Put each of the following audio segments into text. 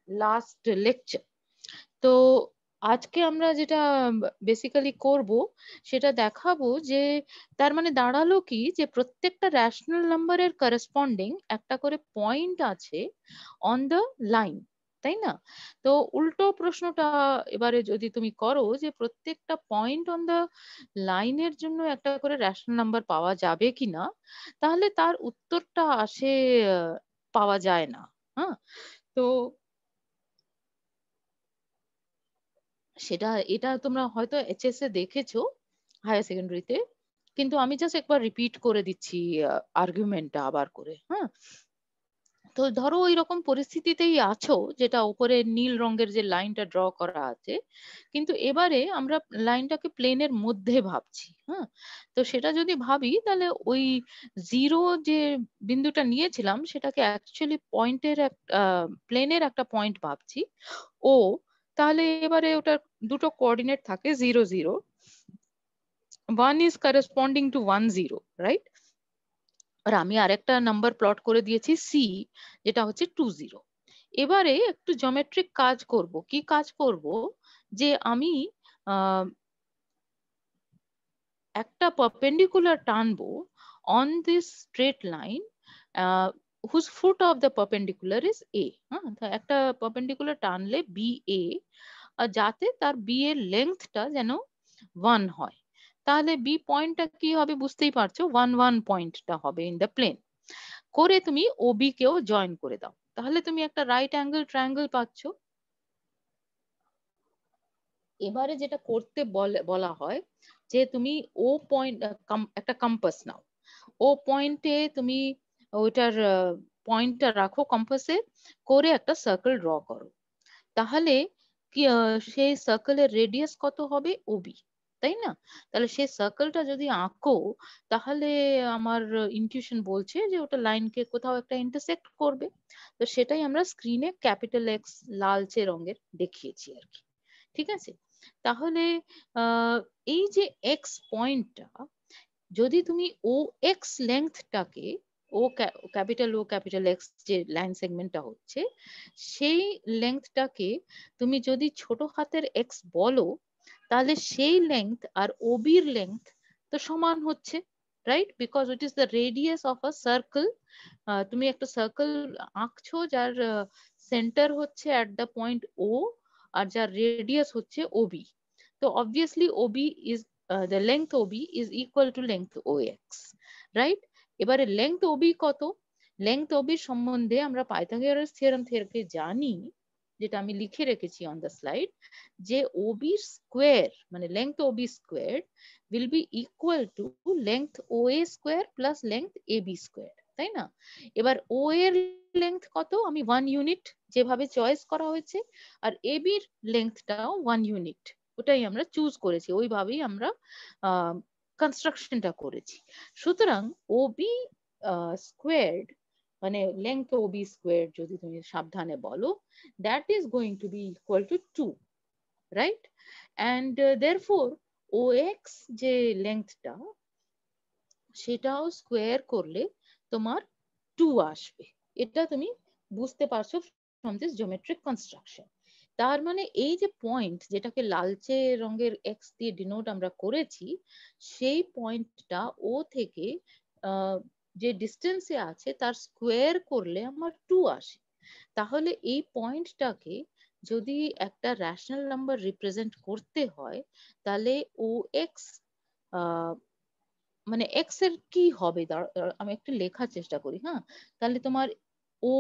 Last lecture. তো আজকে আমরা যেটা বেসিক্যালি করব সেটা দেখাবো যে তার মানে দাঁড়ালো কি, যে প্রত্যেকটা রেশনাল নাম্বারের করেসপন্ডিং একটা করে পয়েন্ট আছে অন দ্য লাইন, তাই না? তো উল্টো প্রশ্নটা এবারে যদি তুমি করো যে প্রত্যেকটা পয়েন্ট অন দ্য লাইনের জন্য একটা করে রেশনাল নাম্বার পাওয়া যাবে কিনা, তাহলে তার উত্তরটা আসে পাওয়া যায় না। হ্যাঁ, তো সেটা এটা তোমরা হয়তো এইচএস এ দেখেছো, হায়ার সেকেন্ডারিতে, কিন্তু আমি জাস্ট একবার রিপিট করে দিচ্ছি আর্গুমেন্টটা আবার করে। হ্যাঁ, তো ধরো ওই রকম পরিস্থিতিতেই আছো, যেটা উপরে নীল রঙের যে লাইনটা ড্র করা আছে, কিন্তু এবারে আমরা লাইনটাকে প্লেনের মধ্যে ভাবছি। হ্যাঁ, তো সেটা যদি ভাবি তাহলে ওই জিরো যে বিন্দুটা নিয়েছিলাম সেটাকে অ্যাকচুয়ালি পয়েন্টের প্লেনের একটা পয়েন্ট ভাবছি ও। তাহলে এবারে ওটার দুটো কোঅর্ডিনেট থাকে 0 0, 1 is corresponding to 1 0, রাইট? আর আমি আরেকটা নাম্বার প্লট করে দিয়েছি সি, যেটা হচ্ছে 2 0। এবারে একটু জিওমেট্রিক কাজ করব। কি কাজ করব, যে আমি আহ, একটা পারপেন্ডিকুলার টানবো on this straight line whose foot of the perpendicular is A. হ্যাঁ, তো একটা পারপেন্ডিকুলার টানলে বি এ, আর যাতে তার বি এর লেংথটা যেন 1 হয়। তাহলে বি পয়েন্টটা কি হবে বুঝতেই পারছো, 1 1 পয়েন্টটা হবে ইন দ্য প্লেন। করে তুমি ওবি কেও জয়েন করে দাও, তাহলে তুমি একটা রাইট অ্যাঙ্গেল ট্রায়াঙ্গেল পাচ্ছ। এবারে যেটা করতে বলা হয় যে তুমি ও পয়েন্ট একটা কম্পাস নাও, ও পয়েন্টে তুমি ওইটার পয়েন্টটা রাখো কম্পাসে, করে একটা সার্কেল ড্র করো। তাহলে কি সেই সার্কেলের রেডিয়াস কত হবে, ওবি, তাই না? তাহলে সেই সার্কেলটা যদি আঁকো, তাহলে আমার ইনটিউশন বলছে যে ওটা লাইনকে কোথাও একটা ইন্টারসেক্ট করবে। তো সেটাই আমরা স্ক্রিনে ক্যাপিটাল এক্স লালচে রঙের দেখিয়েছি আর কি। ঠিক আছে, তাহলে আহ এই যে এক্স পয়েন্টটা, যদি তুমি ও এক্স লেংথটাকে, ও ক্যাপিটাল এক্স যে লাইন সেগমেন্টটা হচ্ছে, সেই লেংথটাকে তুমি যদি ছোট হাতের এক্স বলো, তাহলে সেই লেংথ আর ওবির লেংথ তো সমান হচ্ছে, right? Because it is the radius of a circle. তুমি একটা সার্কেল আঁকছো যার সেন্টার হচ্ছে অ্যাট দ্য পয়েন্ট ও, আর যার রেডিয়াস হচ্ছে ওবি। তো obviously OB is the length OB is equal to length OX, right? এবারে length OB কত, length OB সম্বন্ধে আমরা পাইথাগোরাস থিওরেম থেকে জানি, যেটা আমি লিখে রেখেছি অন দ্য স্লাইড, যে OB স্কোয়ার মানে length OB square will be equal to length OA square plus length AB square, তাই না? এবার ও এর লেংথ কত, আমি 1 ইউনিট যেভাবে চয়েস করা হয়েছে, আর এবি এর লেংথটাও 1 ইউনিট, ওটাই আমরা চুজ করেছি, ওইভাবেই আমরা কনস্ট্রাকশনটা করেছি। সুতরাং ওবি স্কোয়ার্ড মানে লেংথ ওবি স্কোয়ার্ড যদি তুমি সাবধানে বলো, that is going to be equal to 2, right? And therefore O X যে লেংথটা, সেটাও স্কোয়ার করলে তোমার 2 আসবে। এটা তুমি বুঝতে পারছো ফ্রম দিস জিওমেট্রিক কনস্ট্রাকশন। তার মানে এই যে পয়েন্ট যেটাকে লালচে রঙের এক্স দিয়ে ডিনোট আমরা করেছি, সেই পয়েন্টটা ও থেকে যে ডিস্টেন্সে আছে তার স্কোয়ার করলে আমার 2 আসে। তাহলে এই পয়েন্টটাকে যদি একটা রেশনাল নাম্বার রিপ্রেজেন্ট করতে হয়, তাহলে ও এক্স মানে এক্স এর কি হবে, আমি একটু লেখার চেষ্টা করি। হ্যাঁ, তাহলে তোমার ও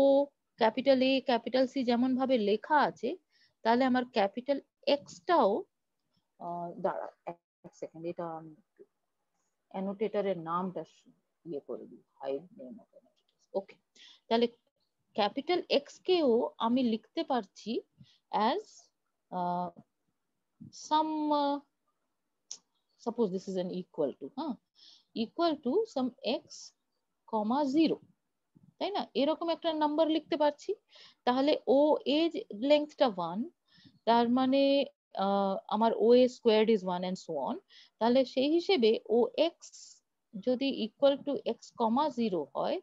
ক্যাপিটাল এ ক্যাপিটাল সি যেমন ভাবে লেখা আছে, তাহলে আমার ক্যাপিটাল এক্সটাও দাঁড়া এক সেকেন্ড, এটা আমি অ্যানোটেটরের নামটা ইয়ে করে দিই, হাইড নেম অফ ওকে। তাহলে ক্যাপিটাল এক্স কেও আমি লিখতে পারছি as some, suppose this is an equal to, হ্যাঁ, equal to some x comma 0, তাই না? এরকম একটা নাম্বার লিখতে পারছি। তাহলে ও এর লেংথটা 1, তার মানে আমার O A squared is 1 and so on. তাহলে সেই হিসেবে ও এক্স যদি ইকুয়াল টু এক্স কমা 0 হয়,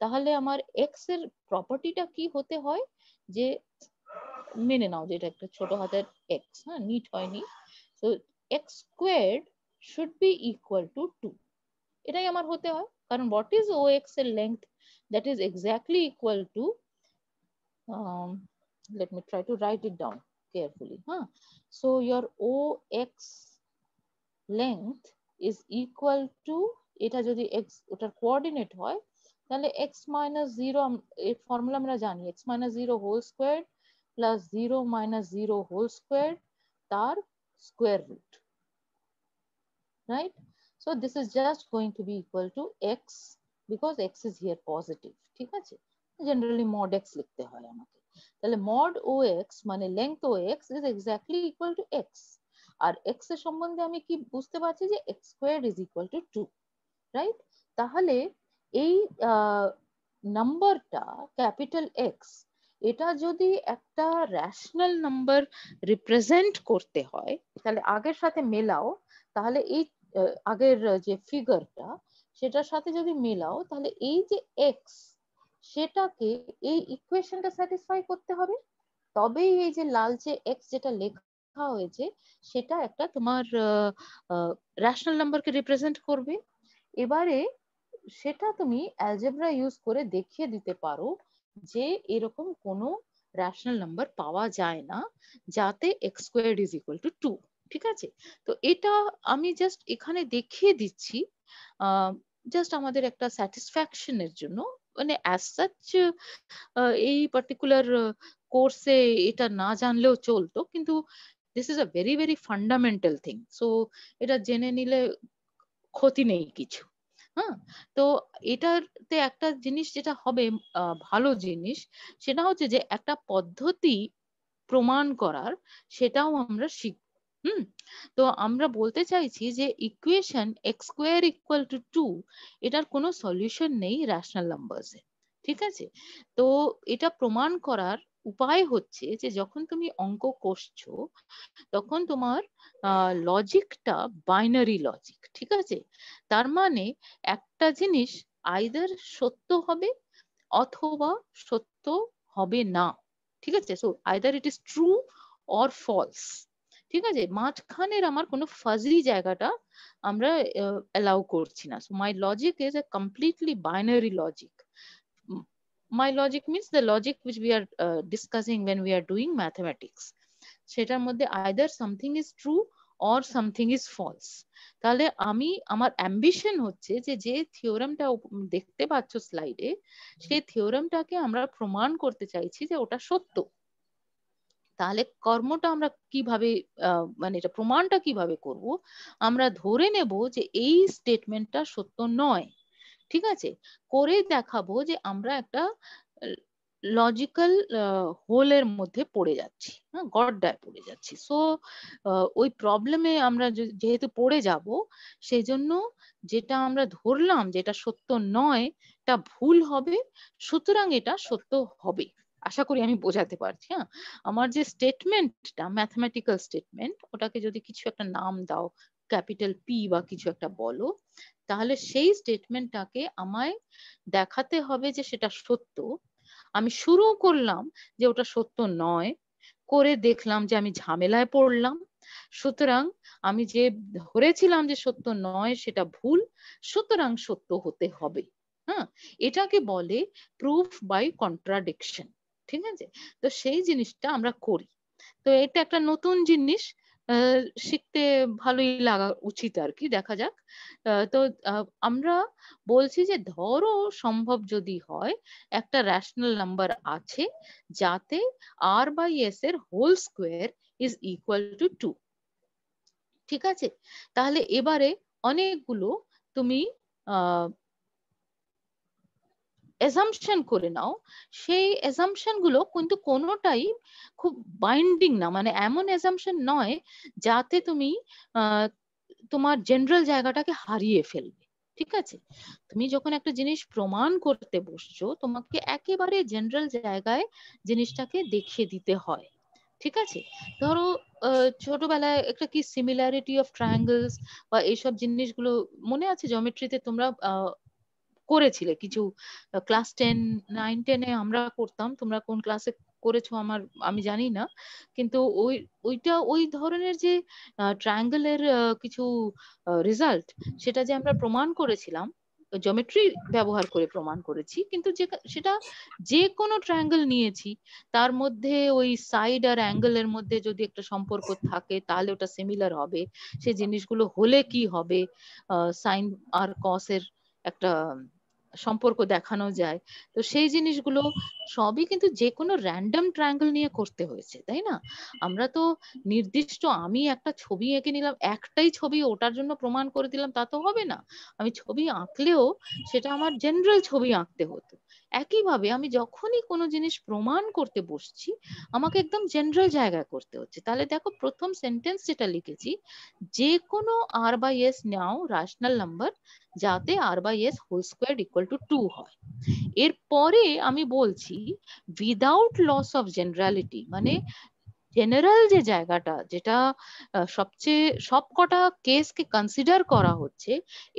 তাহলে আমার এক্স এর প্রপার্টিটা কি হতে হয়, যে মেনে নাও যে এটা একটা ছোট হাতের এক্স, হ্যাঁ, নিট হয়নি, তো x squared should be equal to 2, এটাই আমার হতে হয়। কারণ হোয়াট ইজ ও এক্স এর length, that is exactly equal to, let me try to write it down carefully, huh? So your OX length is equal to, এটা যদি x ওটার coordinate হয় তাহলে x minus 0, এর ফর্মুলা আমরা জানি, x minus 0 whole squared plus 0 minus 0 whole squared তার square root, right? So this is just going to be equal to x because x is here positive, ঠিক আছে? Generally mod x লিখতে হয় আমাকে, তাহলে mod OX মানে length OX is exactly equal to x, R x এর সম্বন্ধে আমি কি বুঝতে পারছি যে x squared is equal to 2, right? তাহলে এই নাম্বারটা ক্যাপিটাল এক্স, এটা যদি একটা র্যাশনাল নাম্বার রিপ্রেজেন্ট করতে হয় তাহলে আগের সাথে মেলাও, তাহলে এই আগের যে ফিগারটা সেটার সাথে যদি মেলাও তাহলে এই যে এক্স সেটাকে এই ইকুয়েশনটা স্যাটিসফাই করতে হবে, তবেই এই যে লালচে এক্স যেটা লেখা হয়েছে সেটা একটা তোমার র্যাশনাল নাম্বারকে রিপ্রেজেন্ট করবে। এবারে সেটা তুমি অ্যালজেব্রা ইউজ করে দেখিয়ে দিতে পারো যে এরকম কোনো র্যাশনাল নাম্বার পাওয়া যায় না যাতে x squared is equal to 2, ঠিক আছে? তো এটা আমি জাস্ট এখানে দেখিয়ে দিচ্ছি, জাস্ট আমাদের একটা স্যাটিসফ্যাকশনের জন্য, মানে অ্যাজ সাচ এই পার্টিকুলার কোর্সে এটা না জানলেও চলতো, কিন্তু this is a very very fundamental thing, so এটা জেনে নিলে ক্ষতি নেই কিছু, হ্যাঁ? তো এটাতে একটা জিনিস যেটা হবে, ভালো জিনিস, সেটা হচ্ছে যে একটা পদ্ধতি প্রমাণ করার সেটাও আমরা শিখব। হুম, তো আমরা বলতে চাইছি যে equation x square equal to 2 এটার কোনো সলিউশন নেই র্যাশনাল নাম্বারসে, ঠিক আছে? তো এটা প্রমাণ করার উপায় হচ্ছে যে যখন তুমি অঙ্ক কষছো তখন তোমার লজিকটা বাইনারি লজিক, ঠিক আছে? তার মানে একটা জিনিস আইদার সত্য হবে অথবা সত্য হবে না, ঠিক আছে? So either it is true or false, ঠিক আছে? মাঝখানের আমার কোনো ফাজি জায়গাটা আমরা অ্যালাউ করছি না। So my logic is a completely binary logic. My logic means the logic which we are discussing when we are doing mathematics, সেটার মধ্যে either something is true or something is false। তাহলে আমি আমার ambition হচ্ছে যে যে থিওরামটা দেখতে পাচ্ছ স্লাইডে, সেই থিওরামটাকে আমরা প্রমাণ করতে চাইছি যে ওটা সত্য। তাহলে কর্মটা আমরা কিভাবে মানে এটা প্রমাণটা কিভাবে করব, আমরা ধরে নেব যে এই স্টেটমেন্টটা সত্য নয়, ঠিক আছে? করে দেখাবো যে আমরা একটা লজিক্যাল হোলের মধ্যে পড়ে যাচ্ছি, হ্যাঁ, গড্ডায় পড়ে যাচ্ছি। সো ওই প্রবলেমে আমরা যেহেতু পড়ে যাব, সেই জন্য যেটা আমরা ধরলাম যেটা সত্য নয় এটা ভুল হবে, সুতরাং এটা সত্য হবে। আশা করি আমি বোঝাতে পারছি। হ্যাঁ, আমার যে স্টেটমেন্টটা ম্যাথমেটিক্যাল স্টেটমেন্ট, ওটাকে যদি কিছু একটা নাম দাও, ক্যাপিটাল পি বা কিছু একটা বলো, তাহলে সেই স্টেটমেন্টটাকে আমায় দেখাতে হবে যে সেটা সত্য। আমি শুরু করলাম যে ওটা সত্য নয়, করে দেখলাম যে আমি ঝামেলায় পড়লাম, সুতরাং আমি যে ধরেছিলাম যে সত্য নয় সেটা ভুল, সুতরাং সত্য হতে হবে। হ্যাঁ, এটাকে বলে প্রুফ বাই কন্ট্রাডিকশন, ঠিক আছে? তো সেই জিনিসটা আমরা করি। তো এটা একটা নতুন জিনিস, শিখতে ভালোই লাগা উচিত আর কি, দেখা যাক। তো আমরা বলছি যে ধরো সম্ভব যদি হয় একটা র্যাশনাল নাম্বার আছে যাতে আর বাই এস এর whole square is equal to 2, ঠিক আছে? তাহলে এবারে অনেকগুলো তুমি অ্যাসাম্পশন করে নাও, সেই অ্যাসাম্পশন গুলো কিন্তু কোনোটাই খুব বাইন্ডিং না, মানে এমন অ্যাসাম্পশন নয় যাতে তুমি তোমার জেনারেল জায়গাটাকে হারিয়ে ফেলবে, ঠিক আছে? তুমি যখন একটা জিনিস প্রমাণ করতে বসছো তোমাকে একেবারে জেনারেল জায়গায় জিনিসটাকে দেখিয়ে দিতে হয়, ঠিক আছে? ধরো ছোটবেলায় একটা কি সিমিলারিটি অফ ট্রায়াঙ্গেলস বা এইসব জিনিসগুলো মনে আছে জিওমেট্রিতে তোমরা করেছিলে কিছু ক্লাস 10, 9, 10-এ আমরা করতাম, তোমরা কোন ক্লাসে করেছো আমি জানি না, কিন্তু ওইটা ওই ধরনের যে ট্রায়াঙ্গেলের কিছু রেজাল্ট, সেটা যে আমরা প্রমাণ করেছিলাম, জিওমেট্রি ব্যবহার করে প্রমাণ করেছি, কিন্তু সেটা যে কোনো ট্রায়াঙ্গেল নিয়েছি, তার মধ্যে ওই সাইড আর অ্যাঙ্গেলের মধ্যে যদি একটা সম্পর্ক থাকে তাহলে ওটা সিমিলার হবে। সেই জিনিসগুলো হলে কি হবে, সাইন আর কস এর একটা সম্পর্ক দেখানো যায়। তো সেই জিনিসগুলো সবই কিন্তু যে কোনো র্যান্ডম ট্রায়াঙ্গেল নিয়ে করতে হয়েছে, তাই না? আমরা তো নির্দিষ্ট আমি একটা ছবি এঁকে নিলাম, একটাই ছবি ওটার জন্য প্রমাণ করে দিলাম, তা তো হবে না। আমি ছবি আঁকলেও সেটা আমার জেনারেল ছবি আঁকতে হতো। একইভাবে আমি যখনই কোনো জিনিস প্রমাণ করতে বসছি, আমাকে একদম জেনারেল জায়গায় করতে হচ্ছে। তাহলে দেখো, প্রথম সেন্টেন্স যেটা লিখেছি, যে কোনো r/s নাও রেশনাল নাম্বার যাতে r/s whole square equal to 2 হয়। এরপরে আমি বলছি উইদাউট লস অফ জেনারেলিটি, মানে জেনারেল যে জায়গাটা, যেটা সবচেয়ে সবকটা কেসকে কনসিডার করা হচ্ছে,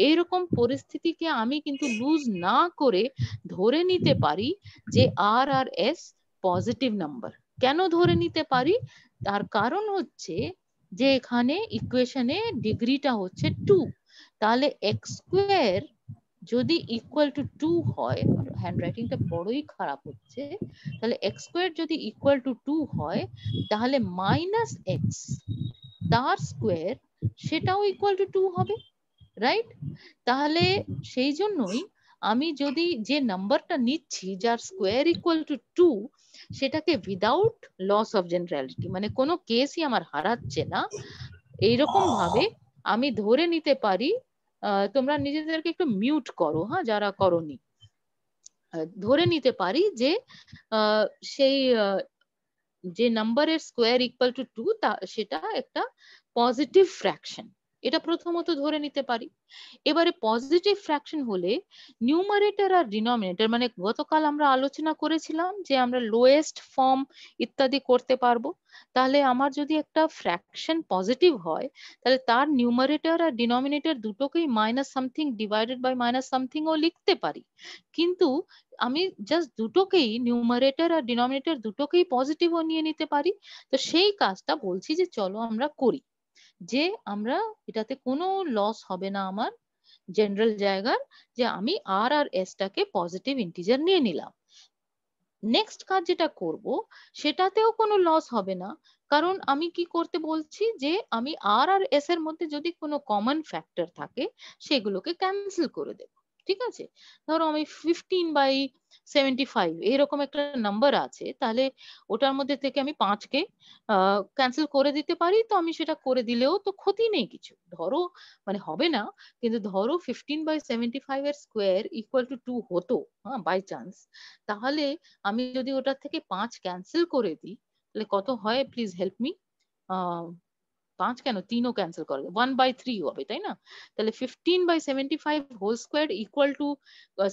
এইরকম পরিস্থিতিকে আমি কিন্তু লুজ না করে ধরে নিতে পারি যে আর আর এস পজিটিভ নাম্বার। কেন ধরে নিতে পারি? তার কারণ হচ্ছে যে এখানে ইকুয়েশনে ডিগ্রিটা হচ্ছে 2, তাহলে এক্স স্কোয়ার যদি ইকুয়াল টু 2 হয়, হ্যান্ড রাইটিংটা বড়ই খারাপ হচ্ছে, তাহলে এক্স স্কোয়ার যদি ইকুয়াল টু 2 হয়, তাহলে মাইনাস এক্স তার স্কোয়ার সেটাও ইকুয়াল টু 2 হবে, রাইট? তাহলে সেই জন্যই আমি যদি যে নাম্বারটা নিচ্ছি যার স্কোয়ার ইকুয়াল টু 2, সেটাকে উইদাউট লস অফ জেনারেলিটি, মানে কোনো কেসই আমার হারাচ্ছে না, এইরকম ভাবে আমি ধরে নিতে পারি। তোমরা নিজেদেরকে একটু মিউট করো, হ্যাঁ, যারা করোনি। ধরে নিতে পারি যে সেই যে নাম্বারের স্কোয়ার ইকুয়াল টু 2, সেটা একটা পজিটিভ ফ্র্যাকশন, এটা প্রথমত ধরে নিতে পারি। এবারে পজিটিভ ফ্র্যাকশন হলে নিউমারেটর আর ডিনোমিনেটর, মানে গতকাল আমরা আলোচনা করেছিলাম যে আমরা লোয়েস্ট ফর্ম ইত্যাদি করতে পারবো। তাহলে আমার যদি একটা ফ্র্যাকশন পজিটিভ হয়, তাহলে তার নিউমারেটর আর ডিনোমিনেটর দুটোকেই minus something divided by minus something ও লিখতে পারি। কিন্তু আমি জাস্ট দুটোকেই, নিউমারেটর আর ডিনোমিনেটর দুটোকেই পজিটিভ ও নিয়ে নিতে পারি। তো সেই কাজটা বলছি যে চলো আমরা করি, যে আমরা এটাতে কোনো লস হবে না আমার জেনারেল জায়গার, যে আমি আর আর এস টাকে পজিটিভ ইন্টিজার নিয়ে নিলাম। নেক্সট কাজ যেটা করব, সেটাতেও কোনো লস হবে না, কারণ আমি কি করতে বলছি, যে আমি আর আর এস এর মধ্যে যদি কোনো কমন ফ্যাক্টর থাকে, সেগুলোকে ক্যান্সেল করে দেব। ঠিক আছে? ধরো আমি 15/75 এরকম একটা নাম্বার আছে, তাহলে ওটার মধ্যে থেকে আমি 5কে ক্যান্সেল করে দিতে পারি। তো আমি সেটা করে দিলেও তো ক্ষতি নেই কিছু। ধরো, মানে হবে না, কিন্তু ধরো 15/75 এর স্কোয়ার ইকুয়াল টু 2 হতো, হ্যাঁ, বাই চান্স, তাহলে আমি যদি ওটার থেকে 5 ক্যান্সেল করে দিই, তাহলে কত হয়? Please help me. 5 কেন, 3ও ক্যান্সেল করে 1/3 হবে, তাই না? তাহলে 15/75 whole square equal to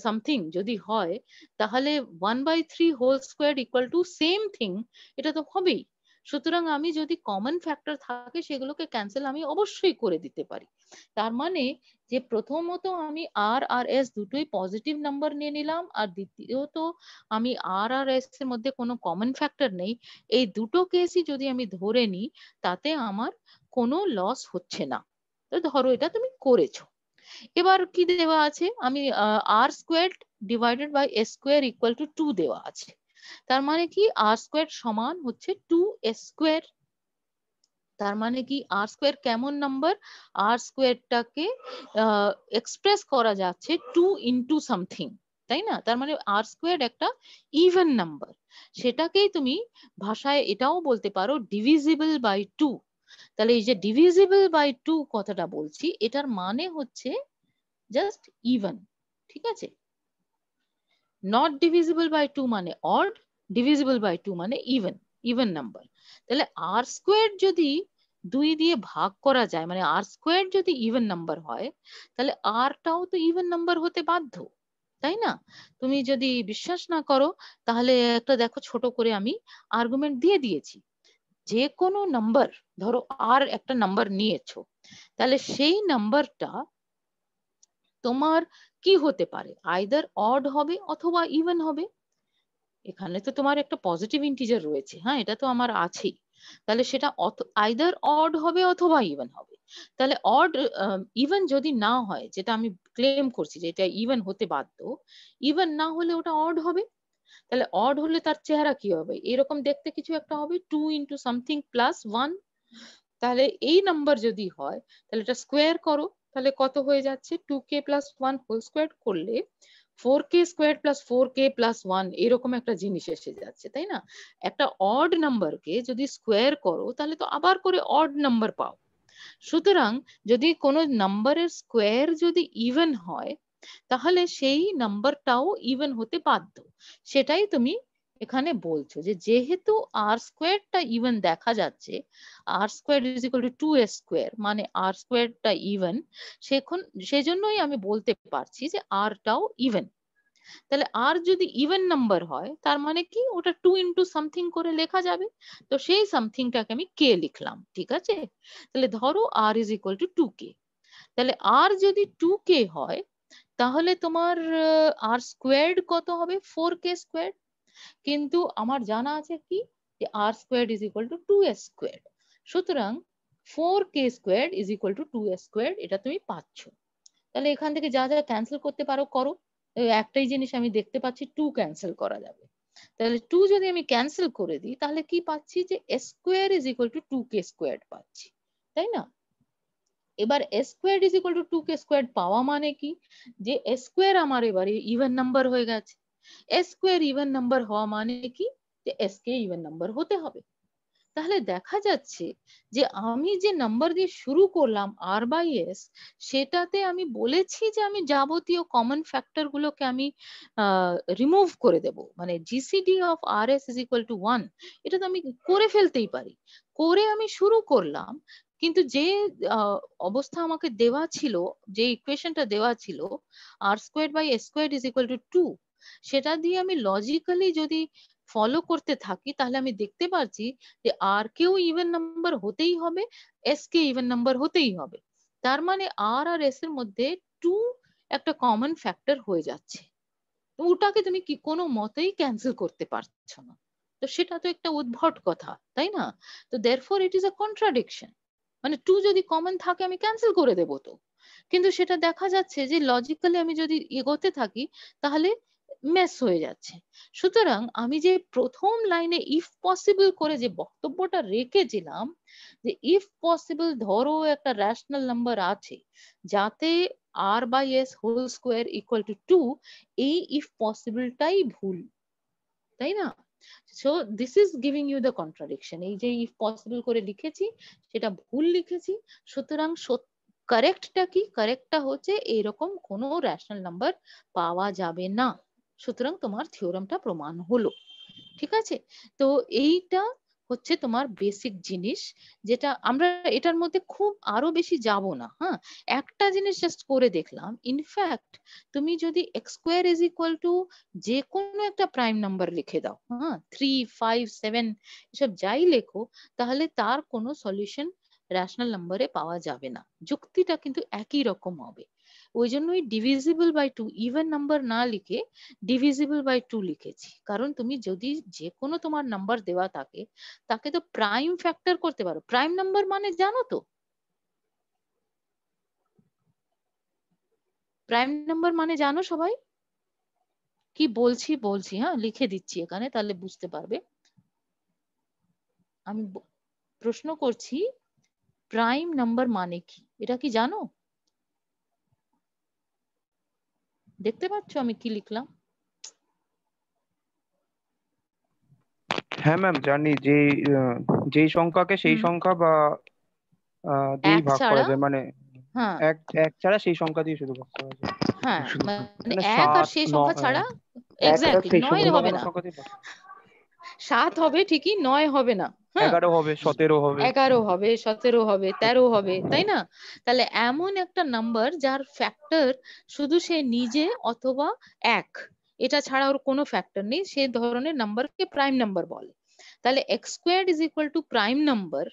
something যদি হয়, তাহলে 1/3 whole square equal to same thing, এটা তো হবেই। সুতরাং আমি যদি কমন ফ্যাক্টর থাকে, সেগুলোকে ক্যান্সেল আমি অবশ্যই করে দিতে পারি। তার মানে যে প্রথমত আমি আর আর এস দুটোই পজিটিভ নাম্বার নিয়ে নিলাম, আর দ্বিতীয়ত আমি আর আর এস এর মধ্যে কোনো কমন ফ্যাক্টর নেই, এই দুটো কেসই যদি আমি ধরে নিই, তাতে আমার কোনো লস হচ্ছে না। তো ধরো এটা তুমি করেছো। এবার কি দেওয়া আছে? আমি R square divided by S square equal to 2 দেওয়া আছে। তার মানে কি, আর স্কোয়ার সমান হচ্ছে 2s স্কোয়ার। তার মানে কি, আর স্কোয়ার কেমন নাম্বার? আর স্কোয়ারটাকে এক্সপ্রেস করা যাচ্ছে 2 ইন্টু সামথিং, তাই না? তার মানে আর স্কোয়ার একটা ইভেন নাম্বার। সেটাকেই তুমি ভাষায় এটাও বলতে পারো ডিভিজিবল বাই 2। তাহলে এই যে ডিভিজিবল বাই 2 কথাটা বলছি, এটার মানে হচ্ছে জাস্ট ইভেন। ঠিক আছে? নট ডিভিজিবল বাই 2 মানে অড, ডিভিজিবল বাই 2 মানে ইভেন, ইভেন নাম্বার। তাহলে আর স্কোয়ার যদি 2 দিয়ে ভাগ করা যায়, মানে আর স্কোয়ার যদি ইভেন নাম্বার হয়, তাহলে আরটাও তো ইভেন নাম্বার হতে বাধ্য, তাই না? তুমি যদি বিশ্বাস না করো, তাহলে একটা দেখো, ছোট করে আমি আর্গুমেন্ট দিয়ে দিয়েছি। যে কোনো নাম্বার, ধরো আর একটা নাম্বার নিয়েছো, তাহলে সেই নাম্বারটা তোমার কি হতে পারে, আইদার অড হবে অথবা ইভেন হবে। এখানে তো তোমার একটা পজিটিভ ইন্টিজার রয়েছে, হ্যাঁ এটা তো আমার আছেই, তাহলে সেটা আইদার অড হবে অথবা ইভেন হবে। তাহলে অড ইভেন যদি না হয়, যেটা আমি ক্লেম করছি যে এটা ইভেন হতে বাধ্য, ইভেন না হলে ওটা অড হবে। তাহলে অড হলে তার চেহারা কি হবে, এরকম দেখতে কিছু একটা হবে, 2 ইন্টু সামথিং প্লাস 1। তাহলে এই নাম্বার যদি হয় তাহলে এটা স্কোয়ার করো, তাহলে কত হয়ে যাচ্ছে, 2k প্লাস 1 হোল স্কোয়ার করলে 4k square plus 4k plus 1 এরকম একটা জিনিস এসে যাচ্ছে, তাই না? একটা অড নাম্বারকে যদি স্কোয়ার করো তাহলে তো আবার করে অড নাম্বার পাও। সুতরাং যদি কোনো নাম্বারের স্কোয়ার যদি ইভেন হয় তাহলে সেই নাম্বারটাও ইভেন হতে বাধ্য। সেটাই তুমি এখানে বলছো যে যেহেতু আর স্কোয়ারটা ইভেন দেখা যাচ্ছে, R square is equal to 2s square, মানে আর স্কোয়ারটা ইভেন, সেজন্যই আমি বলতে পারছি যে আরটাও ইভেন। তাহলে আর যদি ইভেন নাম্বার হয় তার মানে কি, ওটা 2 ইন্টু সামথিং করে লেখা যাবে। তো সেই সামথিংটাকে আমি কে লিখলাম, ঠিক আছে? তাহলে ধরো আর ইজ ইকুয়াল টু 2k। তাহলে আর যদি 2k হয় তাহলে তোমার আর স্কোয়ার্ড কত হবে, 4k স্কোয়ার। কিন্তু আমার জানা আছে কি, যে R square is equal to 2s square. সুতরাং 4k square is equal to 2s square, এটা তুমি পাচ্ছ। তাহলে এখান থেকে যা যা ক্যান্সেল করতে পারো করো। একটাই জিনিস আমি দেখতে পাচ্ছি, 2 ক্যান্সেল করা যাবে। তাহলে 2 যদি আমি ক্যান্সেল করে দিই তাহলে কি পাচ্ছি, যে square is equal two 2k square পাচ্ছি, তাই না? এবার square is equal two 2k square পাওয়া মানে কি, যে স্কোয়ার আমার এবারে ইভেন নাম্বার হয়ে গেছে। স্কোয়ার ইভেন নাম্বার হওয়া মানে কি, যে কে ইভেন নাম্বার হতে হবে। তাহলে দেখা যাচ্ছে যে আমি যে নাম্বার দিয়ে শুরু করলাম আর বাই এস, সেটাতে আমি বলেছি যে আমি যাবতীয় কমন ফ্যাক্টর গুলোকে আমি রিমুভ করে দেব, মানে GCD of r s is equal to 1, এটা তো আমি করে ফেলতেই পারি। করে আমি শুরু করলাম, কিন্তু যে অবস্থা আমাকে দেওয়া ছিল, যে ইকুয়েশনটা দেওয়া ছিল, R square by S square is equal to 2, সেটা দিয়ে আমি লজিক্যালি যদি ফলো করতে থাকি তাহলে আমি দেখতে পাচ্ছি যে আর কেও ইভেন নাম্বার হতেই হবে, এস কে ইভেন নাম্বার হতেই হবে। তার মানে আর আর এস এর মধ্যে 2 একটা কমন ফ্যাক্টর হয়ে যাচ্ছে। তো ওটাকে তুমি কি কোনো মতেই ক্যান্সেল করতে পারছো না। তো সেটা তো একটা উদ্ভট কথা, তাই না? তো therefore it is a contradiction. মানে 2 যদি কমন থাকে আমি ক্যান্সেল করে দেবো তো, কিন্তু সেটা দেখা যাচ্ছে যে লজিক্যালি আমি যদি এগোতে থাকি তাহলে মেস হয়ে যাচ্ছে। সুতরাং আমি যে প্রথম লাইনে ইফ পসিবল করে যে বক্তব্যটা রেখেছিলাম, যে ইফ পসিবল ধরো একটা রেশনাল নাম্বার আছে যাতে আর by S whole square equal to 2, এই ইফ পসিবলটাই ভুল, তাই না? So this is giving you the contradiction. এই যে ইফ পসিবল করে লিখেছি সেটা ভুল লিখেছি। সুতরাং কারেক্টটা কি, কারেক্টটা হচ্ছে এরকম কোনো রেশনাল নাম্বার পাওয়া যাবে না। সুতরাং তোমার থিওরামটা প্রমাণ হলো, ঠিক আছে? তো এইটা হচ্ছে তোমার বেসিক জিনিস, যেটা আমরা এটার মধ্যে খুব আরো বেশি যাব না। হ্যাঁ, একটা জিনিস জাস্ট করে দেখলাম, ইনফ্যাক্ট তুমি যদি x square is equal two যে কোনো একটা প্রাইম নাম্বার লিখে দাও, হ্যাঁ 3, 5, 7 এসব যাই লেখো, তাহলে তার কোনো সলিউশন রেশনাল নাম্বারে পাওয়া যাবে না। যুক্তিটা কিন্তু একই রকম হবে। ওই জন্যই ডিভিজিবল বাই 2 ইভেন নাম্বার না লিখে ডিভিজিবল বাই 2 লিখেছি। কারণ তুমি যদি যে কোনো তোমার নাম্বার দেওয়া থাকে তাকে তো প্রাইম ফ্যাক্টর করতে পারো। প্রাইম নাম্বার মানে জানো তো, প্রাইম নাম্বার মানে জানো সবাই? কি বলছি বলছি, হ্যাঁ লিখে দিচ্ছি এখানে তাহলে বুঝতে পারবে। আমি প্রশ্ন করছি, প্রাইম নাম্বার মানে কি, এটা কি জানো? দেখতে পাচ্ছ আমি কি লিখলাম? হ্যাঁ ম্যাম জানি, যেই সংখ্যাকে সেই হুম, সংখ্যা বা দিয়েই এক ভাগ করা ছাড়া, যায়, মানে হ্যাঁ এক এক ছাড়া সেই সংখ্যা দিয়ে শুধু ভাগ করা যায়। হ্যাঁ, শুধু মানে মানে এক আর 7, সেই 9, সংখ্যা ছাড়া, এক আর এক্স্যাক্টলি সেই নয় অন্য হবে কোনো না, সংখ্যা দিয়ে ভাগ। 7 হবে ঠিকই, 9 হবে না। হ্যাঁ, 11 হবে, 17 হবে। 11 হবে, 17 হবে, 13 হবে, তাই না? তাহলে এমন একটা নাম্বার যার ফ্যাক্টর শুধু সে নিজে অথবা এক, এটা ছাড়া ওর কোনো ফ্যাক্টর নেই, সে ধরনের নাম্বারকে প্রাইম নাম্বার বলে। তাহলে x square is equal two prime number,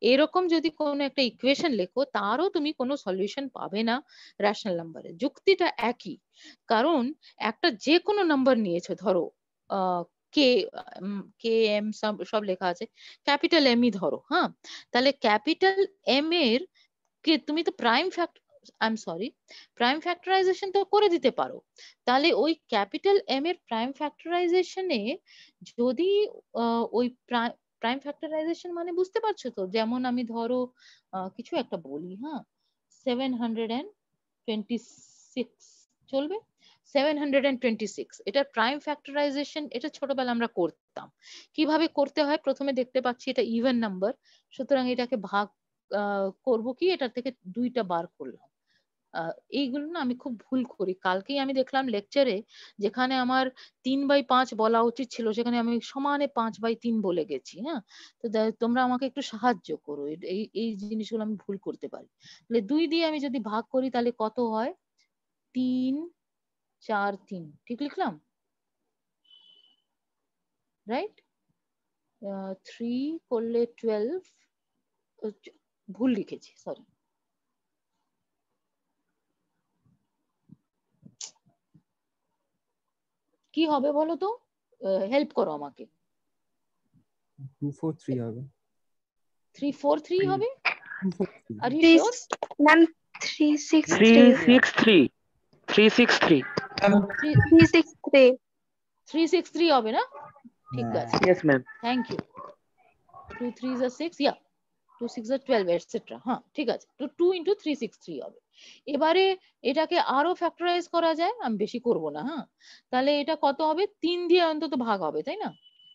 এরকম যদি কোনো একটা ইকুয়েশন লেখো তারও তুমি কোনো সলিউশন পাবে না রেশনাল নাম্বারে। যুক্তিটা একই, কারণ একটা যে কোনো নাম্বার নিয়েছো, ধরো কে কে এম সব লেখা আছে, ক্যাপিটাল এমই ধরো, হ্যাঁ, তাহলে ক্যাপিটাল এম এর কে তুমি তো প্রাইম ফ্যাক্টরাইজেশন তো করে দিতে পারো। তাহলে ওই ক্যাপিটাল এম এর প্রাইম ফ্যাক্টরাইজেশনে যদি ওই প্রাইম ফ্যাক্টরাইজেশন মানে বুঝতে পারছো তো, যেমন আমি ধরো কিছু একটা বলি, হ্যাঁ, 726 চলবে, 726 এটার প্রাইম ফ্যাক্টরাইজেশন, এটা ছোটবেলা আমরা করতাম। কিভাবে করতে হয়, প্রথমে দেখতে পাচ্ছি এটা ইভেন নাম্বার, সুতরাং এটাকে ভাগ করব কি, এটা থেকে 2টা বার করলাম। এইগুলো না আমি খুব ভুল করি। কালকেই আমি দেখলাম লেকচারে, যেখানে আমার 3/5 বলা উচিত ছিল সেখানে আমি সমানে 5/3 বলে গেছি। হ্যাঁ, তো তোমরা আমাকে একটু সাহায্য করো, এই এই জিনিসগুলো আমি ভুল করতে পারি। তাহলে 2 দিয়ে আমি যদি ভাগ করি তাহলে কত হয়, 3 4 3, ঠিক লিখলাম? রাইট? 3 করলে 12, ভুল লিখেছি, সরি। কি হবে বলো তো, হেল্প করো আমাকে। 243 হবে। 343 হবে? 243 আর ইউ শিওর? ম্যাম 363 363 363 হবে না? ঠিক আছে, yes ma'am thank you. 2 3s are 6, yeah, 2 6 are 12, etc. হ্যাঁ, ঠিক আছে, তো 2 into 363 হবে। এবারে এটাকে আরো ফ্যাক্টরাইজ করা যায়, আমি বেশি করব না। হ্যাঁ, তাহলে এটা কত হবে, 3 দিয়ে অন্তত ভাগ হবে, তাই না?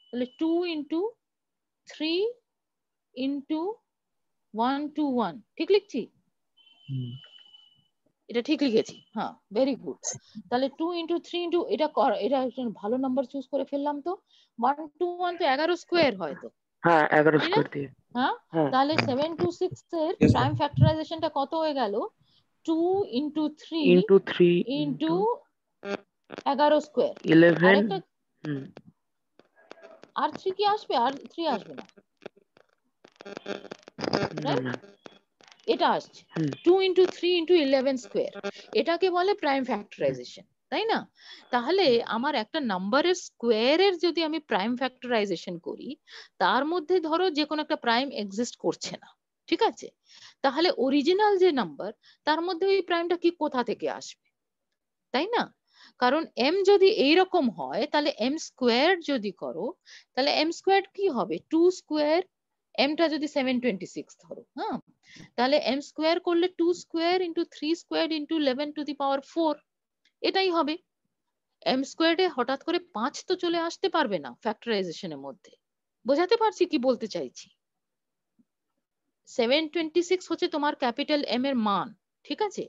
তাহলে 2 into 3 into 1 to 1, ঠিক লিখছি? এটা ঠিক লিখেছি, হ্যাঁ, ভেরি গুড। তাহলে 2 into 3 into এটা এটা ভালো নাম্বার চুজ করে ফেললাম তো। 1 to 1 তো 11 স্কোয়ার হয় তো, হ্যাঁ 11 তাই না? স্কয়ার দিয়ে হ্যাঁ, হ্যাঁ তাহলে 726 এর প্রাইম ফ্যাক্টরাইজেশনটা কত হয়ে গেল, 2 into 3 into 3 into 11 স্কোয়ার। 11 আরেকটা আর 3 কি আসবে? আর 3 আসবে না, না রাইট? না এটা আসছে 2 into 3 into 11 স্কোয়ার, এটাকে বলে প্রাইম ফ্যাক্টরাইজেশন, তাই না? তাহলে আমার একটা নাম্বারের স্কোয়ারের যদি আমি প্রাইম ফ্যাক্টরাইজেশন করি, তার মধ্যে ধরো যে কোনো একটা প্রাইম এক্সিস্ট করছে না, ঠিক আছে? তাহলে অরিজিনাল যে নাম্বার, তার মধ্যে ওই প্রাইমটা কি কোথা থেকে আসবে, তাই না? কারণ এম যদি এইরকম হয়, তাহলে এম স্কোয়ার যদি করো, তাহলে এম স্কোয়ার কি হবে, 2 স্কোয়ার, এমটা যদি 726 ধরো, হ্যাঁ, তাহলে এম স্কোয়ার করলে 2 square into 3 square into 11 to the power 4, এটাই হবে। এম স্কোয়ারে হঠাৎ করে 5 তো চলে আসতে পারবে না ফ্যাক্টরাইজেশনের মধ্যে। বোঝাতে পারছি কি বলতে চাইছি? 726 হচ্ছে তোমার ক্যাপিটাল এম এর মান, ঠিক আছে?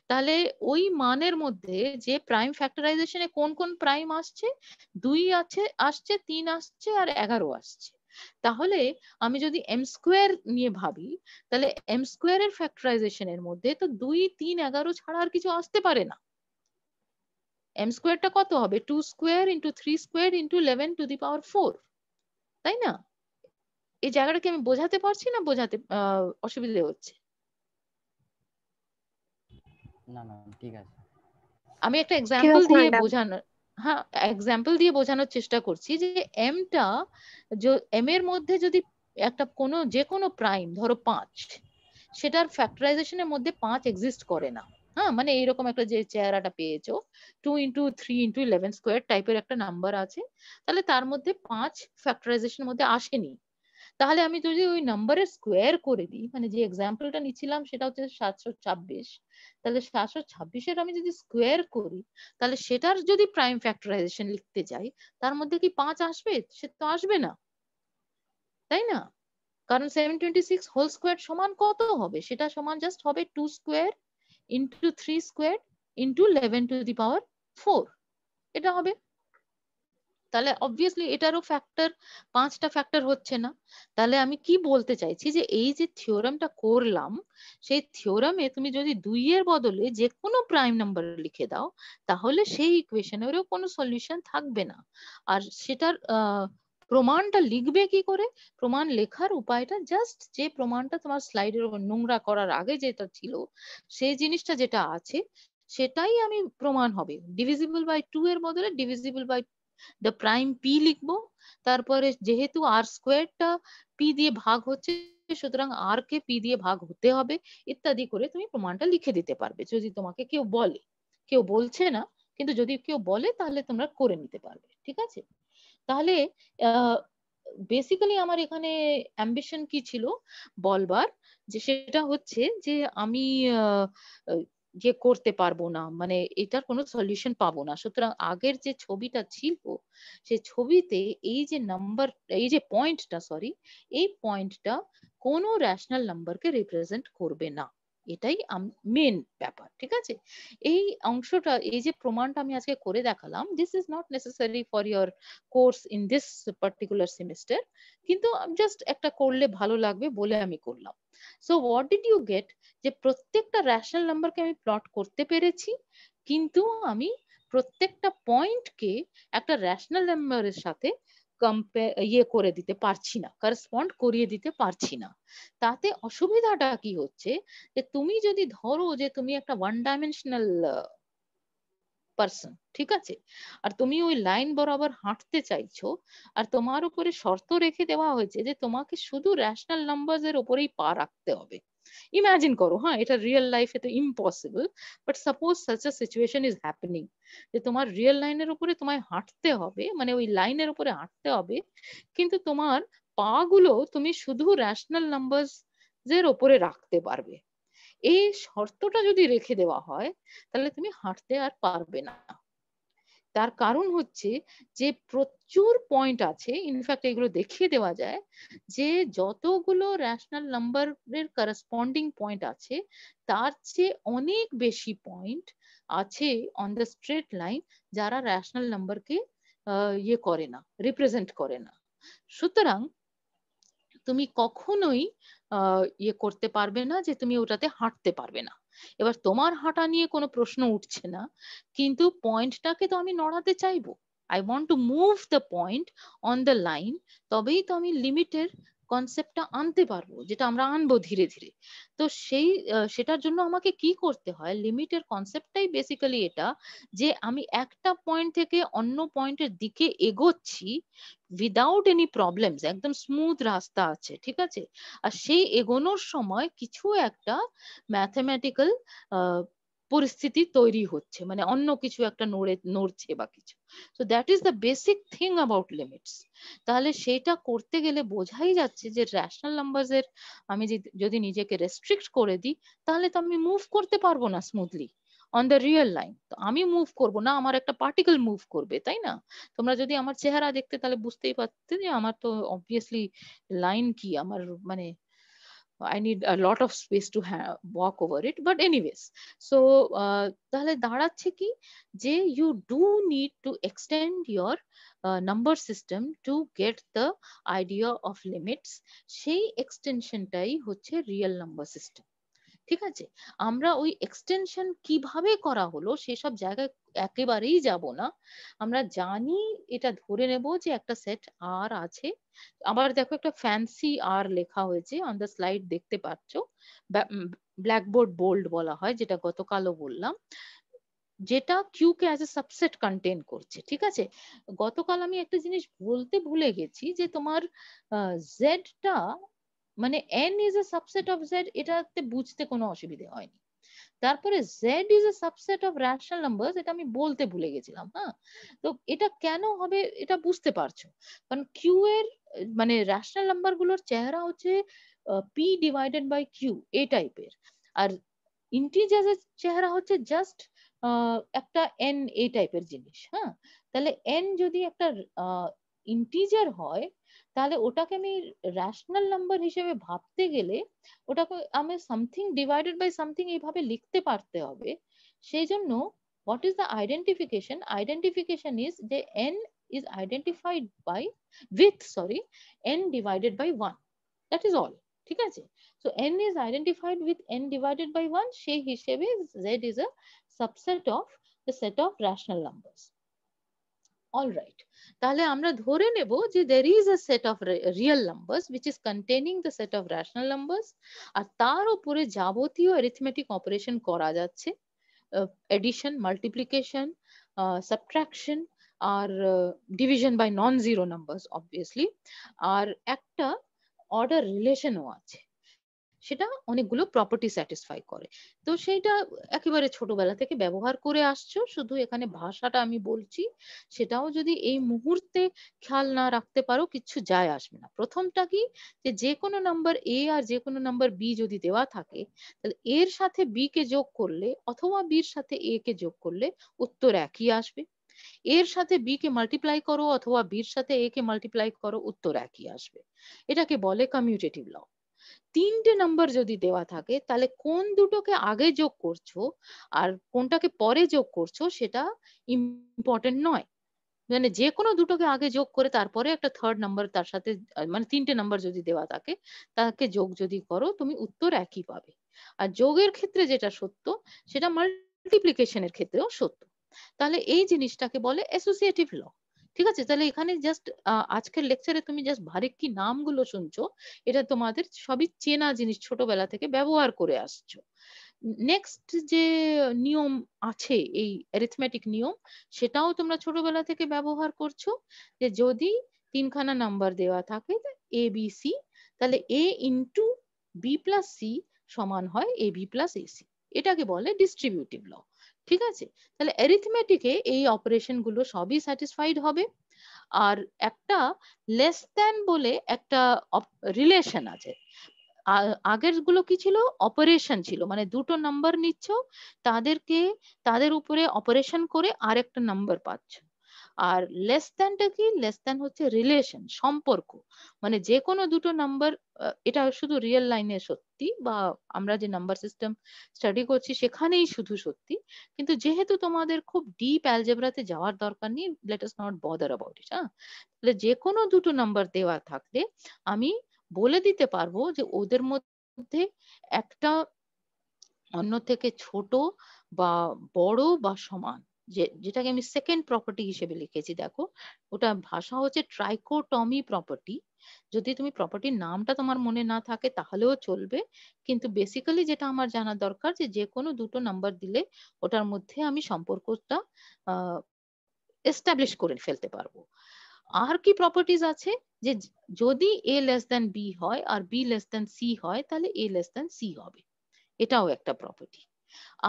তাহলে ওই মানের মধ্যে যে প্রাইম ফ্যাক্টরাইজেশনে কোন কোন প্রাইম আসছে, 2 আসছে, 3 আসছে, আর 11 আসছে। তাহলে আমি যদি এম স্কোয়ার নিয়ে ভাবি, তাহলে এম স্কোয়ারের ফ্যাক্টরাইজেশনের মধ্যে তো 2 3 11 ছাড়া আর কিছু আসতে পারে না। এম স্কোয়ারটা কত হবে, 2 square into 3 square into 11 to the power 4, তাই না? এই জায়গাটা কি আমি বোঝাতে পারছি না, বোঝাতে অসুবিধে হচ্ছে? না না ঠিক আছে। আমি একটা ঠিক এক্সাম্পল আছে দিয়ে ম্যাডাম। বোঝানোর, হ্যাঁ, এক্সাম্পল দিয়ে বোঝানোর চেষ্টা করছি যে এমটা, এম এর মধ্যে যদি একটা যে কোনো প্রাইম ধরো 5, সেটার ফ্যাক্টরাইজেশনের মধ্যে 5 এক্সিস্ট করে না। হ্যাঁ, মানে এইরকম একটা যে চেহারাটা পেয়েছো, 2 into 3 into 11 স্কোয়ার টাইপের একটা নাম্বার আছে, তাহলে তার মধ্যে 5 ফ্যাক্টরাইজেশনের মধ্যে আসেনি। তাহলে আমি যদি ওই নাম্বারের স্কোয়ার করে দিই, মানে যে এক্সাম্পলটা নিচ্ছিলাম সেটা হচ্ছে 726, তাহলে 726 আমি যদি স্কোয়ার করি, তাহলে সেটার যদি প্রাইম ফ্যাক্টরাইজেশন লিখতে যাই, তার মধ্যে কি 5 আসবে? সে তো আসবে না, তাই না? কারণ 726 হোল স্কোয়ার সমান কত হবে, সেটা সমান জাস্ট হবে 2 square into 3 square into 11 to the power 4, এটা হবে। তাহলে অবভিয়াসলি এটারও ফ্যাক্টর, 5টা ফ্যাক্টর হচ্ছে না। তাহলে আমি কি বলতে চাইছি, যে এই যে থিওরামটা করলাম, সেই থিওরামে তুমি যদি 2 এর বদলে যে কোনো প্রাইম নাম্বার লিখে দাও, তাহলে সেই ইকুয়েশনেরও কোনো সলিউশন থাকবে না। আর সেটার প্রমাণটা লিখবে কি করে? প্রমাণ লেখার উপায়টা জাস্ট যে প্রমাণটা তোমার স্লাইডের উপর নোংরা করার আগে যেটা ছিল সেই জিনিসটা যেটা আছে সেটাই আমি প্রমাণ হবে। ডিভিজিবল বাই 2 এর বদলে divisible by the prime P লিখবো। তারপরে যেহেতু আর স্কোয়ারটা পি দিয়ে ভাগ হচ্ছে সুতরাং আর কে পি দিয়ে ভাগ হতে হবে, ইত্যাদি করে তুমি প্রমাণটা লিখে দিতে পারবে যদি তোমাকে কেউ বলে। কেউ বলছে না, কিন্তু যদি কেউ বলে তাহলে তোমরা করে নিতে পারবে। ঠিক আছে? তাহলে বেসিক্যালি আমার এখানে অ্যাম্বিশন কি ছিল বলবার, যে সেটা হচ্ছে যে আমি আহ, আহ, যে করতে পারবো না, মানে এটার কোনো সলিউশন পাবো না। সুতরাং আগের যে ছবিটা ছিল সেই ছবিতে এই যে নাম্বার, এই যে পয়েন্টটা, সরি, এই পয়েন্টটা কোনো রেশনাল নাম্বারকে রিপ্রেজেন্ট করবে না। এটাই মেন ব্যাপার। ঠিক আছে? এই অংশটা, এই যে প্রমাণটা আমি আজকে করে দেখালাম, this is not necessary for your course in this particular semester, কিন্তু জাস্ট একটা করলে ভালো লাগবে বলে আমি করলাম। So what did you get, যে প্রত্যেকটা রেশনাল নাম্বারকে আমি প্লট করতে পেরেছি, কিন্তু আমি প্রত্যেকটা পয়েন্টকে একটা রেশনাল নাম্বারের সাথে ইয়ে করে দিতে পারছি না, করসপন্ড করিয়ে দিতে পারছি না। তাতে অসুবিধাটা কি হচ্ছে, যে তুমি যদি ধরো যে তুমি একটা ওয়ান ডাইমেনশনাল পার্সন, ঠিক আছে, আর তুমি ওই লাইন বরাবর হাঁটতে চাইছো, আর তোমার উপরে শর্ত রেখে দেওয়া হয়েছে যে তোমাকে শুধু রেশনাল নাম্বারস এর উপরেই পা রাখতে হবে। ইমাজিন করো, হ্যাঁ, এটা রিয়েল লাইফে তো impossible, but suppose such a situation is happening, যে তোমার রিয়েল লাইনের উপরে তোমায় হাঁটতে হবে, মানে ওই লাইনের উপরে হাঁটতে হবে, কিন্তু তোমার পা গুলো তুমি শুধু রেশনাল নাম্বারস এর উপরে রাখতে পারবে। এই শর্তটা যদি রেখে দেওয়া হয় তাহলে তুমি হাঁটতে আর পারবে না। তার কারণ হচ্ছে যে প্রচুর পয়েন্ট আছে, ইনফ্যাক্ট এগুলো দেখিয়ে দেওয়া যায়, যে যতগুলো রেশনাল নাম্বারের করসপন্ডিং পয়েন্ট আছে তার চেয়ে অনেক বেশি পয়েন্ট আছে অন দ্য স্ট্রেট লাইন যারা রেশনাল নাম্বারকে ইয়ে করে না, রিপ্রেজেন্ট করে না। সুতরাং তুমি কখনোই ইয়ে করতে পারবে না যে তুমি ওটাতে হাঁটতে পারবে না। এবার তোমার হাঁটা নিয়ে কোনো প্রশ্ন উঠছে না, কিন্তু পয়েন্টটাকে তো আমি নড়াতে চাইবো। I want to move the point on the line, তবেই তো আমি লিমিটের কনসেপ্টটা আনতে পারবো, যেটা আমরা আনবো ধীরে ধীরে। তো সেটার জন্য আমাকে কি করতে হয়, লিমিটের কনসেপ্টটাই বেসিক্যালি এটা, যে আমি একটা পয়েন্ট থেকে অন্য পয়েন্টের দিকে এগোচ্ছি উইদাউট এনি প্রবলেমস, একদম স্মুথ রাস্তা আছে। ঠিক আছে? আর সেই এগোনোর সময় কিছু একটা ম্যাথমেটিক্যাল পরিস্থিতি তৈরি হচ্ছে, মানে অন্য কিছু একটা নড়ছে বা কিছু। So that is the basic thing about limits. তাহলে সেটা করতে গেলে বোঝাই যাচ্ছে যে রেশনাল নাম্বারস এর আমি যদি নিজেকে রেস্ট্রিক্ট করে দিই তাহলে তো আমি মুভ করতে পারবো না smoothly on the real line. তো আমি মুভ করবো না, আমার একটা পার্টিকেল মুভ করবে, তাই না? তোমরা যদি আমার চেহারা দেখতে তাহলে বুঝতেই পারতে যে আমার তো অবভিয়াসলি লাইন কি, আমার মানে I need a lot of space to walk over it. But anyways, so তাহলে দাঁড়াচ্ছে কি, যে you do need to extend your number system to get the idea of limits. সেই এক্সটেনশনটাই হচ্ছে রিয়েল নাম্বার সিস্টেম। ঠিক আছে? আমরা ওই এক্সটেনশন কিভাবে করা হলো সেসব জায়গায় একেবারেই যাব না। আমরা জানি, এটা ধরে নেব যে একটা সেট আর আছে। আবার দেখো একটা ফ্যান্সি আর লেখা হয়েছে অন দ্য স্লাইড, দেখতে পাচ্ছ, ব্ল্যাকবোর্ড বোল্ড বলা হয়, যেটা গতকালও বললাম, যেটা কিউ কে অ্যাজ এ সাবসেট কন্টেন করছে। ঠিক আছে? গতকাল আমি একটা জিনিস বলতে ভুলে গেছি, যে তোমার জেডটা মানে n is a subset of Z, এটাতে বুঝতে কোনো অসুবিধে হয়নি। তারপরে z is a subset of rational numbers, এটা আমি বলতে ভুলে গেছিলাম। হ্যাঁ, তো এটা কেন হবে এটা বুঝতে পারছো, কারণ কিউ এর মানে রেশনাল নাম্বার গুলোর চেহারা হচ্ছে p ডিভাইডেড বাই কিউ, এই টাইপের। আর ইন্টিজারের চেহারা হচ্ছে জাস্ট একটা n, এই টাইপের জিনিস। হ্যাঁ, তাহলে n যদি একটা ইন্টিজার হয় তাহলে ওটাকে আমি রেশনাল নাম্বার হিসেবে ভাবতে গেলে ওটাকে আমি সামথিং ডিভাইডেড বাই সামথিং এইভাবে লিখতে পারতে হবে। সেই জন্য what is the identification? Identification is যে n is identified by n divided by 1. That is all. ঠিক আছে? So n is identified with n divided by 1, সেই হিসেবে z is a subset of the set of rational numbers. All right, তাহলে আমরা ধরে নেব যে there is a set of real numbers which is containing the set of rational numbers, আর তার উপরে যাবতীয় arithmetic operation করা যাচ্ছে, addition, multiplication, subtraction R division by non-zero numbers obviously, আর একটা order রিলেশনও আছে, সেটা অনেকগুলো প্রপার্টি স্যাটিসফাই করে। তো সেইটা একেবারে ছোটবেলা থেকে ব্যবহার করে আসছো, শুধু এখানে ভাষাটা আমি বলছি, সেটাও যদি এই মুহূর্তে খেয়াল না রাখতে পারো কিচ্ছু যায় আসবে না। প্রথমটা কি, যে কোনো নাম্বার এ আর যে কোনো নাম্বার বি যদি দেওয়া থাকে, তাহলে এর সাথে বি কে যোগ করলে অথবা বির সাথে এ কে যোগ করলে উত্তর একই আসবে। এর সাথে বি কে মাল্টিপ্লাই করো অথবা বির সাথে এ কে মাল্টিপ্লাই করো, উত্তর একই আসবে। এটাকে বলে কমিউটেটিভ ল। তিনটে নাম্বার যদি দেওয়া থাকে, তাহলে কোন দুটোকে আগে যোগ করছো আর কোনটাকে পরে যোগ করছো সেটা ইম্পর্টেন্ট নয়। মানে যে কোনো দুটোকে আগে যোগ করে তারপরে একটা থার্ড নাম্বার তার সাথে, মানে তিনটে নাম্বার যদি দেওয়া থাকে তাকে যোগ যদি করো তুমি উত্তর একই পাবে। আর যোগের ক্ষেত্রে যেটা সত্য সেটা মাল্টিপ্লিকেশনের ক্ষেত্রেও সত্য। তাহলে এই জিনিসটাকে বলে অ্যাসোসিয়েটিভ ল। ঠিক আছে, তাহলে এখানে জাস্ট আজকের লেকচারে তুমি জাস্ট বারিকি নামগুলো শুনছো, এটা তোমাদের সবই চেনা জিনিস, ছোটবেলা থেকে ব্যবহার করে আসছো। নেক্সট যে নিয়ম আছে এই অ্যারিথমেটিক নিয়ম, সেটাও তোমরা ছোটবেলা থেকে ব্যবহার করছো, যে যদি তিনখানা নাম্বার দেওয়া থাকে এ বি সি, তাহলে এ ইন্টু বি প্লাস সি সমান হয় এ বি প্লাস এসি। এটাকে বলে ডিস্ট্রিবিউটিভ ল। ঠিক আছে, তাহলে অ্যারিথমেটিকে এই অপারেশন গুলো সবই স্যাটিসফাইড হবে। আর একটা লেস দ্যান বলে একটা রিলেশন আছে। আগের গুলো কি ছিল, অপারেশন ছিল, মানে দুটো নাম্বার নিচ্ছ, তাদেরকে তাদের উপরে অপারেশন করে আরেকটা নাম্বার পাচ্ছ। আর লেস দ্যানটা কি, লেস দ্যান হচ্ছে রিলেশন, সম্পর্ক, মানে যে কোনো দুটো নাম্বার, এটা শুধু রিয়েল লাইনে সত্যি, বা আমরা যে নাম্বার সিস্টেম স্টাডি করছি সেখানেই শুধু সত্যি, কিন্তু যেহেতু তোমাদের খুব ডিপ অ্যালজেব্রাতে যাওয়ার দরকার নেই, let us not bother about it. হ্যাঁ, তাহলে যে কোনো দুটো নাম্বার দেওয়া থাকলে আমি বলে দিতে পারবো যে ওদের মধ্যে একটা অন্য থেকে ছোট বা বড় বা সমান, যেটাকে আমি সেকেন্ড প্রপার্টি হিসেবে লিখেছি। দেখো, ওটা ভাষা হচ্ছে ট্রাইকোটমি প্রপার্টি। যদি তুমি প্রপার্টির নামটা তোমার মনে না থাকে তাহলেও চলবে, কিন্তু বেসিক্যালি যেটা আমার জানা দরকার যে যে কোনো দুটো নাম্বার দিলে ওটার মধ্যে আমি সম্পর্কটা এস্টাবলিশ করে ফেলতে পারবো। আর কি প্রপার্টিজ আছে, যে যদি এ লেস দ্যান বি হয় আর বি লেস দ্যান সি হয়, তাহলে এ লেস দ্যান সি হবে, এটাও একটা প্রপার্টি।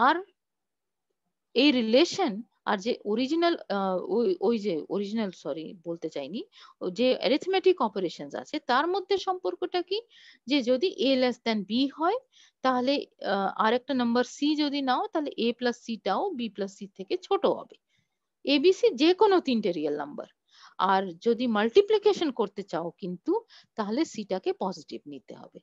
আর এই রিলেশন আর যে অরিজিনাল, ওই যে অরিজিনাল, সরি বলতে চাইনি, যে অ্যারিথমেটিক অপারেশনস আছে তার মধ্যে সম্পর্কটা কি, যে যদি এ লেস দ্যান বি হয় তাহলে আর একটা নাম্বার সি যদি নাও, তাহলে এ প্লাস সিটাও বি প্লাস সি থেকে ছোট হবে। এবিসি যে কোনো তিনটে রিয়েল নাম্বার। আর যদি মাল্টিপ্লিকেশন করতে চাও কিন্তু, তাহলে সিটাকে পজিটিভ নিতে হবে,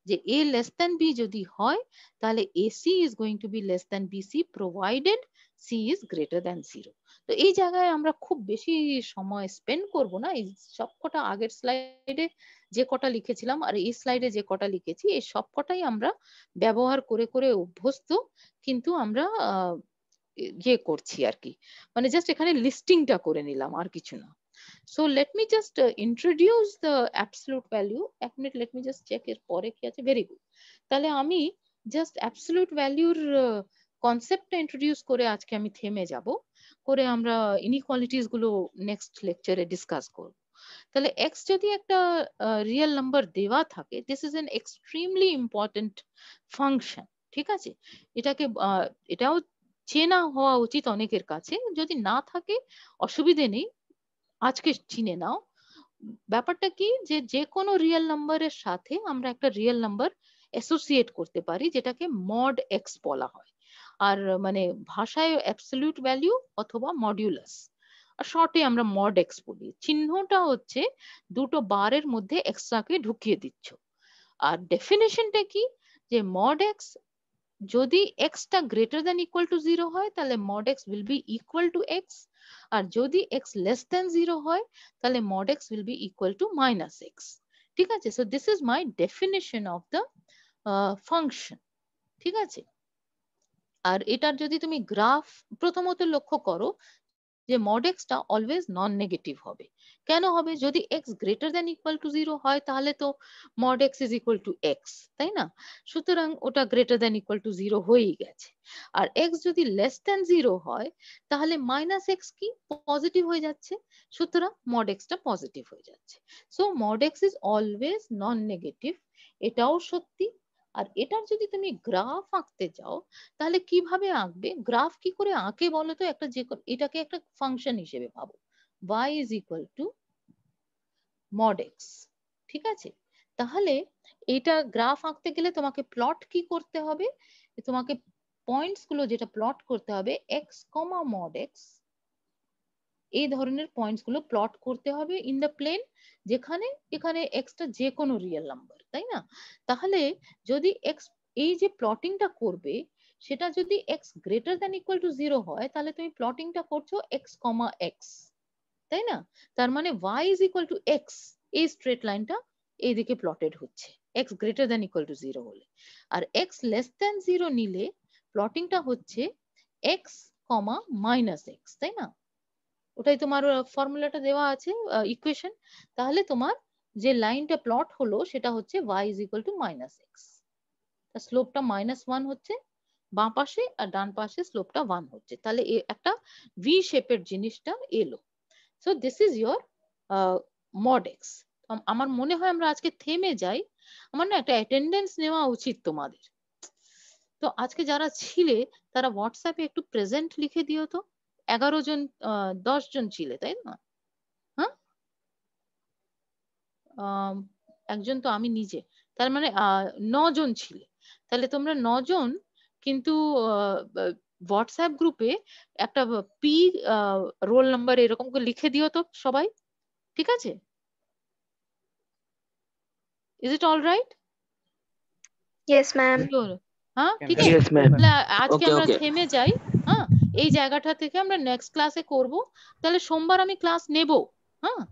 যে এ লেস দ্যান বি যদি হয় তাহলে AC is going to be less than BC provided C is greater than zero. তো এই জায়গায় আমরা খুব বেশি সময় স্পেন্ড করব না, এই সবকটা আগের স্লাইডে যে কটা লিখেছিলাম আর এই স্লাইডে যে কটা লিখেছি, এই সবকটাই আমরা ব্যবহার করে করে অভ্যস্ত, কিন্তু আমরা ইয়ে করছি আর কি, মানে জাস্ট এখানে লিস্টিংটা করে নিলাম, আর কিছু না। So let me just introduce the absolute value. এক minute, let me just check এর পরে কি আছে। ভেরি গুড, তাহলে আমি জাস্ট অ্যাবসলিউট ভ্যালুর কনসেপ্টটা ইন্ট্রোডিউস করে আজকে আমি থেমে যাব, করে আমরা ইনইকুয়ালিটিস গুলো নেক্সট লেকচারে ডিসকাস করব। তাহলে এক্স যদি একটা রিয়েল নাম্বার দেওয়া থাকে, this is an extremely important function. ঠিক আছে, এটাকে এটাও চেনা হওয়া উচিত অনেকের কাছে, যদি না থাকে অসুবিধে নেই, আজকে চিনে নাও। ব্যাপারটা কি, যে যে কোনো রিয়েল নাম্বারের সাথে আমরা একটা রিয়েল নাম্বার অ্যাসোসিয়েট করতে পারি, যেটাকে মড এক্স বলা হয়। আর মানে ভাষায় অ্যাবসলিউট ভ্যালু অথবা মডিউলাস, আর শর্টে আমরা মড এক্স বলি। চিহ্নটা হচ্ছে দুটো বারের মধ্যে এক্সট্রাকে ঢুকিয়ে দিচ্ছ। আর ডেফিনেশনটা কি, যে মড এক্স যদি এক্সটা greater than equal to zero হয় তাহলে mod X will be equal to X, আর যদি এক্স লেস দ্যান জিরো হয় তাহলে mod X will be equal to minus X. ঠিক আছে, so this is my definition of the function. ঠিক আছে, আর এটার যদি তুমি গ্রাফ প্রথমত লক্ষ্য করো, যে mod x টা অলওয়েজ নন নেগেটিভ হবে। কেন হবে? যদি x greater than equal two 0 হয় তাহলে তো mod x is equal two x, তাই না? সুতরাং ওটা গ্রেটার দ্যান ইকুয়াল টু 0 হয়েই গেছে। আর x যদি লেস দ্যান 0 হয় তাহলে মাইনাস x কি পজিটিভ হয়ে যাচ্ছে, সুতরাং mod x টা পজিটিভ হয়ে যাচ্ছে। So mod x is always non negative, এটাও সত্যি। আর এটার যদি তুমি গ্রাফ আঁকতে যাও তাহলে কিভাবে আঁকবে? গ্রাফ কি করে আঁকে বলো তো? একটা যে এটাকে একটা ফাংশন হিসেবে ভাবো, y is equal two mod x, ঠিক আছে? তাহলে এটা গ্রাফ আঁকতে গেলে তোমাকে প্লট কি করতে হবে? তোমাকে পয়েন্টস গুলো যেটা প্লট করতে হবে x, mod x, এই ধরনের পয়েন্টস গুলো প্লট করতে হবে ইন দ্য প্লেন, যেখানে এখানে এক্স টা যে কোনো রিয়েল নাম্বার, তাই না? তাহলে যদি এক্স, এই যে প্লটিংটা করবে সেটা যদি x greater than equal two 0 হয় তাহলে তুমি প্লটিংটা করছো এক্স কমা এক্স, তাই না? তার মানে y is equal to x, এই স্ট্রেট লাইনটা এইদিকে প্লটেড হচ্ছে x greater than equal two 0 হলে। আর এক্স লেস দ্যান 0 নিলে প্লটিংটা হচ্ছে এক্স কমা মাইনাস এক্স, তাই না? ওটাই তোমার ফর্মুলাটা দেওয়া আছে, ইকুয়েশন। তাহলে তোমার যে লাইনটা প্লট হলো সেটা হচ্ছে y is equal to minus x. তার স্লোপটা -1 হচ্ছে বাঁ পাশে, আর ডান পাশে স্লোপটা 1 হচ্ছে। তাহলে একটা ভি শেপের জিনিসটা এলো। So this is your mod x। আমার মনে হয় আমরা আজকে থেমে যাই, আমার না একটা অ্যাটেন্ডেন্স নেওয়া উচিত তোমাদের। তো আজকে যারা ছিলে তারা হোয়াটসঅ্যাপে একটু প্রেজেন্ট লিখে দিও তো। 11 জন 10 জন ছিলে, তাই না? হ্যাঁ, একজন তো আমি নিজে, তার মানে 9 জন ছিলে। তাহলে তোমরা 9 জন কিন্তু হোয়াটসঅ্যাপ গ্রুপে একটা পি রোল নাম্বার এরকম করে লিখে দিও তো সবাই, ঠিক আছে? Is it all right? Yes, ma'am. হ্যাঁ, ঠিক Yes, আছে। Yes, ma'am. তাহলে আজকে Okay, আমরা okay. থেমে যাই। হ্যাঁ, এই জায়গাটা থেকে আমরা নেক্সট ক্লাসে করব। তাহলে সোমবার আমি ক্লাস নেব। হ্যাঁ,